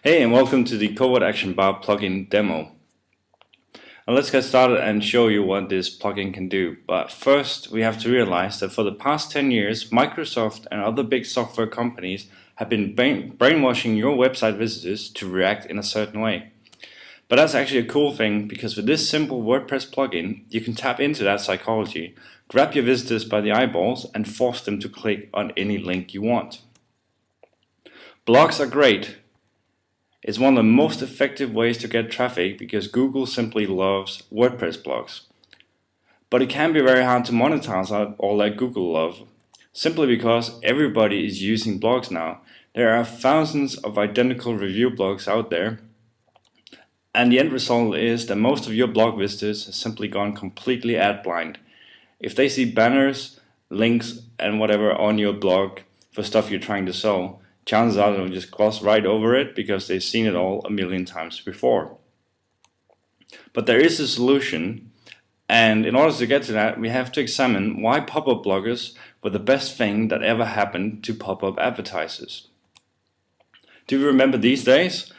Hey, and welcome to the Covert Action Bar plugin demo. Now let's get started and show you what this plugin can do. But first, we have to realize that for the past 10 years, Microsoft and other big software companies have been brainwashing your website visitors to react in a certain way. But that's actually a cool thing, because with this simple WordPress plugin, you can tap into that psychology, grab your visitors by the eyeballs, and force them to click on any link you want. Blogs are great. It's one of the most effective ways to get traffic because Google simply loves WordPress blogs. But it can be very hard to monetize all that Google love, simply because everybody is using blogs now. There are thousands of identical review blogs out there, and the end result is that most of your blog visitors have simply gone completely ad blind. If they see banners, links, and whatever on your blog for stuff you're trying to sell, chances are they'll just gloss right over it because they've seen it all a million times before. But there is a solution, and in order to get to that, we have to examine why pop-up bloggers were the best thing that ever happened to pop-up advertisers. Do you remember these days?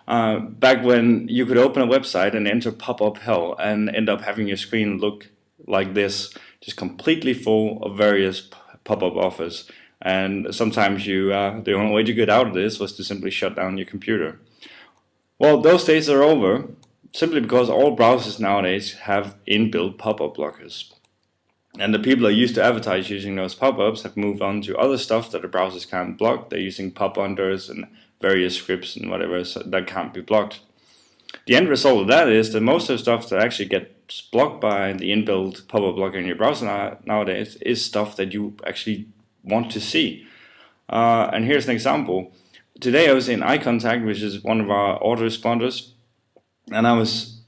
Back when you could open a website and enter pop-up hell and end up having your screen look like this, just completely full of various pop-up offers. And sometimes the only way to get out of this was to simply shut down your computer. Well, those days are over, simply because all browsers nowadays have inbuilt pop-up blockers. And the people that used to advertise using those pop-ups have moved on to other stuff that the browsers can't block. They're using pop-unders and various scripts and whatever that can't be blocked. The end result of that is that most of the stuff that actually gets blocked by the inbuilt pop-up blocker in your browser nowadays is stuff that you actually want to see. And here's an example. Today I was in iContact, which is one of our autoresponders, and I was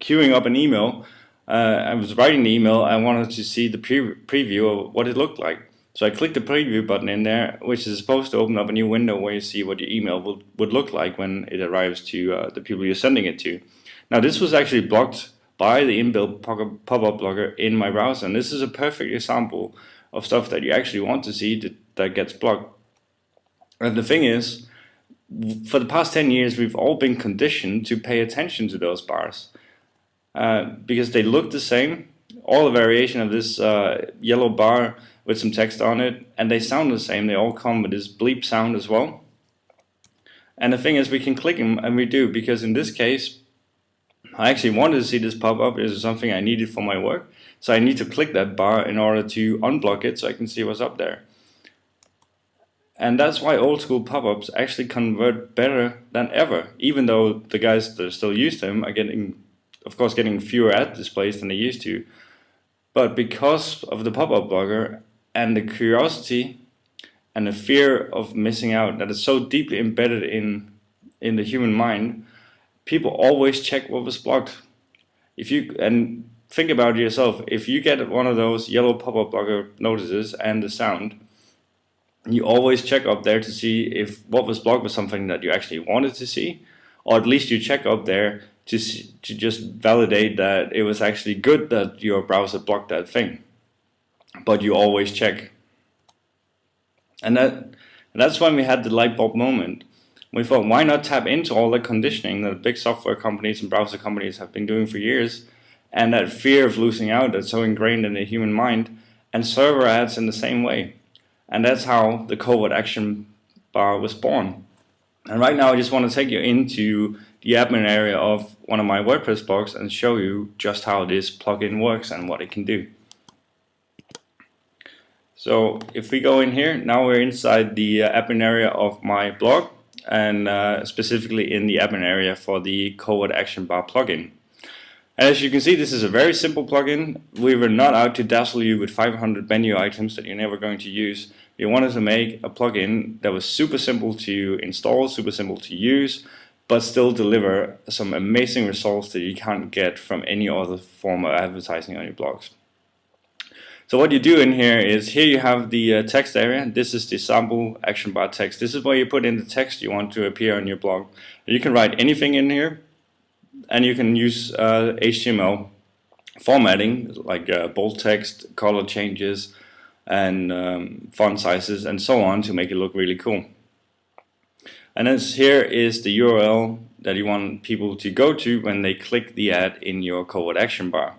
queuing up an email. I was writing the email. I wanted to see the preview of what it looked like. So I clicked the preview button in there, which is supposed to open up a new window where you see what your email would look like when it arrives to the people you're sending it to. Now this was actually blocked by the inbuilt pop-up blocker in my browser, and this is a perfect example of stuff that you actually want to see that gets blocked. And the thing is, for the past 10 years we've all been conditioned to pay attention to those bars because they look the same, all the variation of this yellow bar with some text on it, and they sound the same. They all come with this bleep sound as well. And the thing is, we can click them, and we do, because in this case I actually wanted to see this pop up. This is something I needed for my work, so I need to click that bar in order to unblock it so I can see what's up there. And that's why old school pop-ups actually convert better than ever, even though the guys that still use them are getting fewer ad displays than they used to. But because of the pop-up blocker and the curiosity and the fear of missing out that is so deeply embedded in the human mind, people always check what was blocked. And think about it yourself. If you get one of those yellow pop-up blocker notices and the sound, you always check up there to see if what was blocked was something that you actually wanted to see, or at least you check up there to just validate that it was actually good that your browser blocked that thing. But you always check. And that's when we had the light bulb moment. We thought, why not tap into all the conditioning that big software companies and browser companies have been doing for years, and that fear of losing out that's so ingrained in the human mind, and server ads in the same way. And that's how the Covert Action Bar was born. And right now I just want to take you into the admin area of one of my WordPress blogs and show you just how this plugin works and what it can do. So if we go in here, now we're inside the admin area of my blog, and specifically in the admin area for the Covert Action Bar plugin. As you can see, this is a very simple plugin. We were not out to dazzle you with 500 menu items that you're never going to use. We wanted to make a plugin that was super simple to install, super simple to use, but still deliver some amazing results that you can't get from any other form of advertising on your blogs. So what you do in here is, here you have the text area. This is the sample action bar text. This is where you put in the text you want to appear on your blog. You can write anything in here, and you can use HTML formatting like bold text, color changes, and font sizes and so on to make it look really cool. And as here is the URL that you want people to go to when they click the ad in your Covert Action Bar.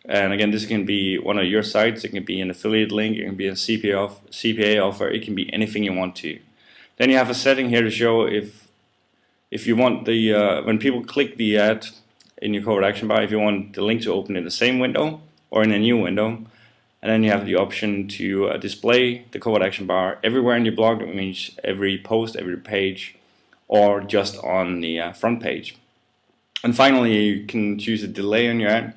And again, this can be one of your sites, it can be an affiliate link, it can be a CPA offer, it can be anything you want to. Then you have a setting here to show if you want the when people click the ad in your Covert Action Bar, if you want the link to open in the same window or in a new window. And then you have the option to display the Covert Action Bar everywhere in your blog. That means every post, every page, or just on the front page. And finally, you can choose a delay on your ad.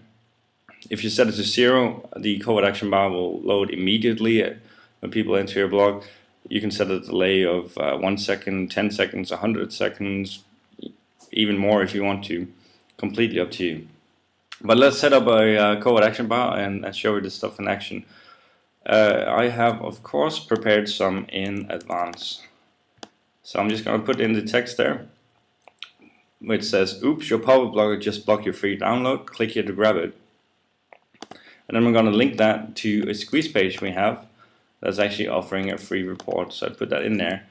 If you set it to 0, the Covert Action Bar will load immediately when people enter your blog. You can set a delay of 1 second, 10 seconds, 100 seconds, even more if you want to. Completely up to you. But let's set up a Covert Action Bar and show you this stuff in action. I have, of course, prepared some in advance. So I'm just going to put in the text there, which says, "Oops, your pop-up blogger just blocked your free download. Click here to grab it." And then we're going to link that to a squeeze page we have that's actually offering a free report. So I put that in there.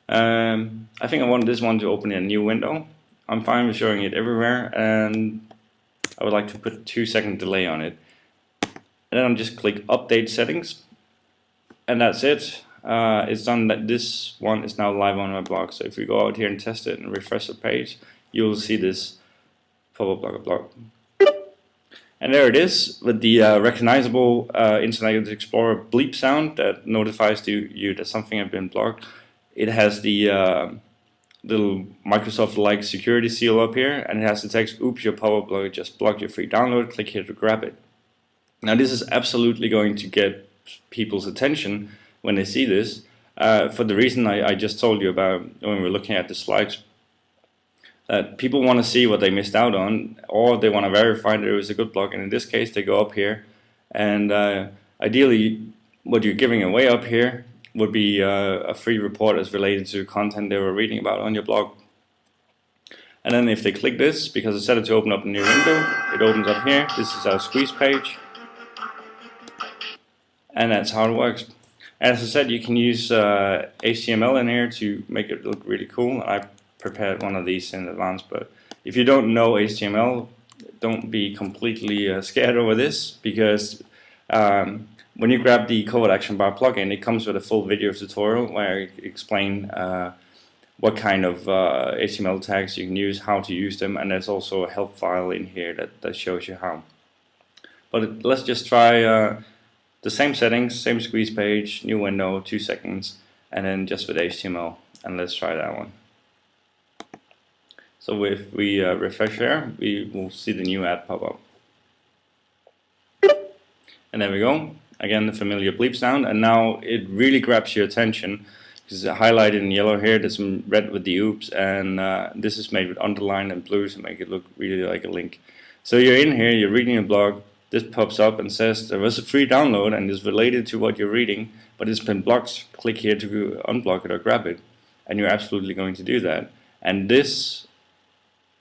I think I want this one to open in a new window. I'm fine with showing it everywhere, and I would like to put a 2-second delay on it. And then I'll just click Update Settings, and that's it. It's done. That this one is now live on my blog. So if we go out here and test it and refresh the page, you'll see this pop-up blogger blog. And there it is with the recognizable Internet Explorer bleep sound that notifies you that something has been blocked. It has the little Microsoft-like security seal up here, and it has the text, "Oops, your pop-up blogger just blocked your free download. Click here to grab it." Now this is absolutely going to get people's attention when they see this, for the reason I just told you about when we were looking at the slides. That people want to see what they missed out on, or they want to verify that it was a good blog, and in this case they go up here, and ideally what you're giving away up here would be a free report as related to content they were reading about on your blog. And then if they click this, because I set it to open up a new window, it opens up here. This is our squeeze page, and that's how it works. As I said, you can use HTML in here to make it look really cool. I prepared one of these in advance, but if you don't know HTML, don't be completely scared over this, because when you grab the Covert Action Bar plugin, it comes with a full video tutorial where I explain what kind of HTML tags you can use, how to use them, and there's also a help file in here that shows you how. But let's just try the same settings, same squeeze page, new window, 2 seconds, and then just with HTML, and let's try that one. So if we refresh there, we will see the new ad pop up. And there we go. Again, the familiar bleep sound, and now it really grabs your attention because it's highlighted in yellow here. There's some red with the oops, and this is made with underline and blue to make it look really like a link. So you're in here, you're reading a blog, this pops up and says there was a free download and is related to what you're reading, but it's been blocked. Click here to unblock it or grab it, and you're absolutely going to do that. And this,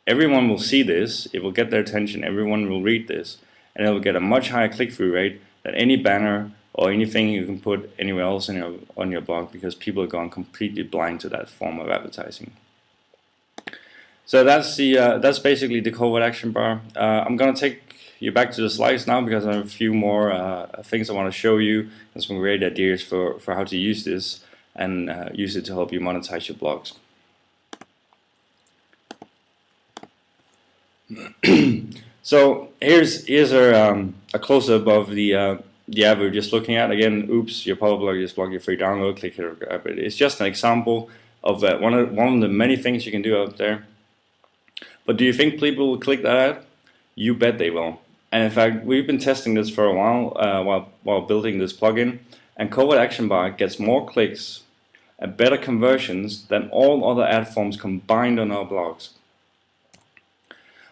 everyone will see this, it will get their attention, everyone will read this, and it will get a much higher click-through rate than any banner or anything you can put anywhere else on your blog, because people are gone completely blind to that form of advertising. So that's basically the Covert Action Bar. I'm going to take you back to the slides now because I have a few more things I want to show you and some great ideas for how to use this and use it to help you monetize your blogs. So here's a close-up of the ad we were just looking at. Again, oops, your pop-up blogger just blocked your free download. Click here to grab it. It's just an example of one of the many things you can do out there. But do you think people will click that ad? You bet they will. And in fact, we've been testing this for a while building this plugin, and Covert Action Bar gets more clicks and better conversions than all other ad forms combined on our blogs.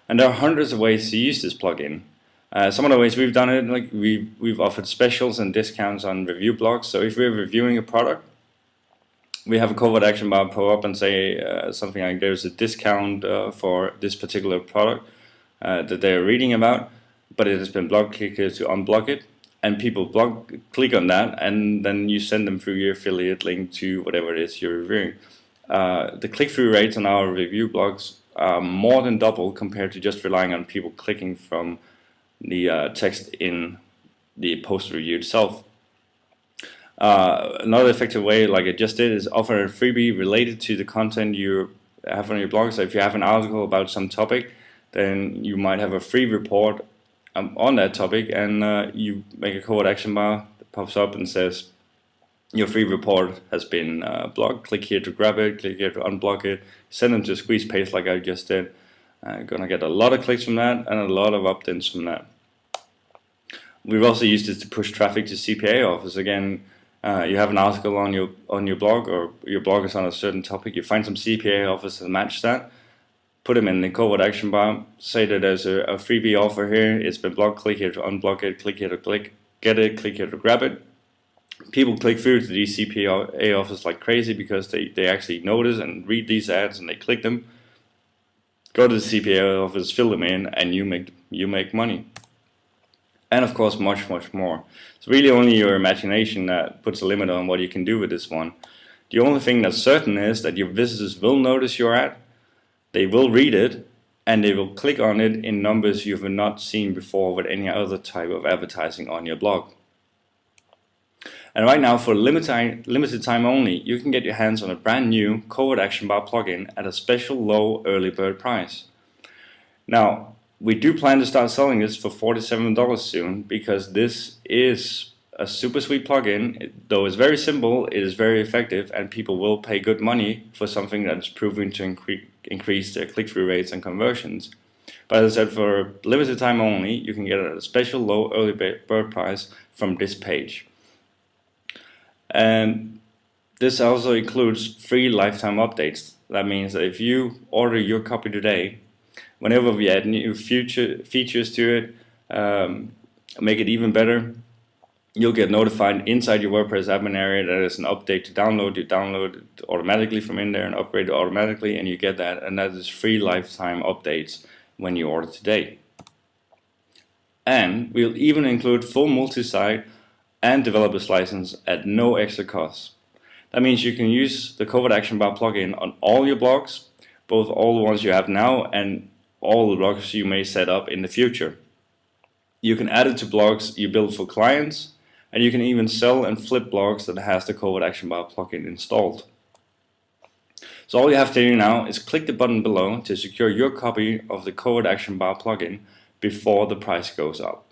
And there are hundreds of ways to use this plugin. Some of the ways we've done it, like we've offered specials and discounts on review blogs. So if we're reviewing a product, we have a Covert Action Bar pop up and say something like there's a discount for this particular product that they're reading about, but it has been blocked. Click here to unblock it, and people click on that, and then you send them through your affiliate link to whatever it is you're reviewing. the click-through rates on our review blogs are more than double compared to just relying on people clicking from the text in the post review itself. Another effective way, like I just did, is offer a freebie related to the content you have on your blog. So if you have an article about some topic, then you might have a free report on that topic, and you make a covert action bar that pops up and says your free report has been blocked. Click here to grab it, click here to unblock it, send them to a squeeze page like I just did. Gonna get a lot of clicks from that and a lot of opt-ins from that. We've also used it to push traffic to CPA offers. Again, you have an article on your blog, or your blog is on a certain topic. You find some CPA offers that match that. Put them in the covert action bar. Say that there's a freebie offer here. It's been blocked. Click here to unblock it. Click here to get it. Click here to grab it. People click through to these CPA offers like crazy because they actually notice and read these ads and they click them. Go to the CPA office, fill them in, and you make money. And of course, much more. It's really only your imagination that puts a limit on what you can do with this one. The only thing that's certain is that your visitors will notice your ad, they will read it, and they will click on it in numbers you've not seen before with any other type of advertising on your blog. And right now, for limited time only, you can get your hands on a brand new Covert Action Bar plugin at a special low early bird price. Now, we do plan to start selling this for $47 soon, because this is a super sweet plugin. Though it's very simple, it is very effective, and people will pay good money for something that is proven to increase their click-through rates and conversions. But as I said, for limited time only, you can get it at a special low early bird price from this page. And this also includes free lifetime updates. That means that if you order your copy today, whenever we add new features to it, make it even better, you'll get notified inside your WordPress admin area that there's an update to download. You download it automatically from in there and upgrade it automatically, and you get that. And that is free lifetime updates when you order today. And we'll even include full multi-site and developer's license at no extra cost. That means you can use the Covert Action Bar plugin on all your blogs, both all the ones you have now and all the blogs you may set up in the future. You can add it to blogs you build for clients, and you can even sell and flip blogs that has the Covert Action Bar plugin installed. So all you have to do now is click the button below to secure your copy of the Covert Action Bar plugin before the price goes up.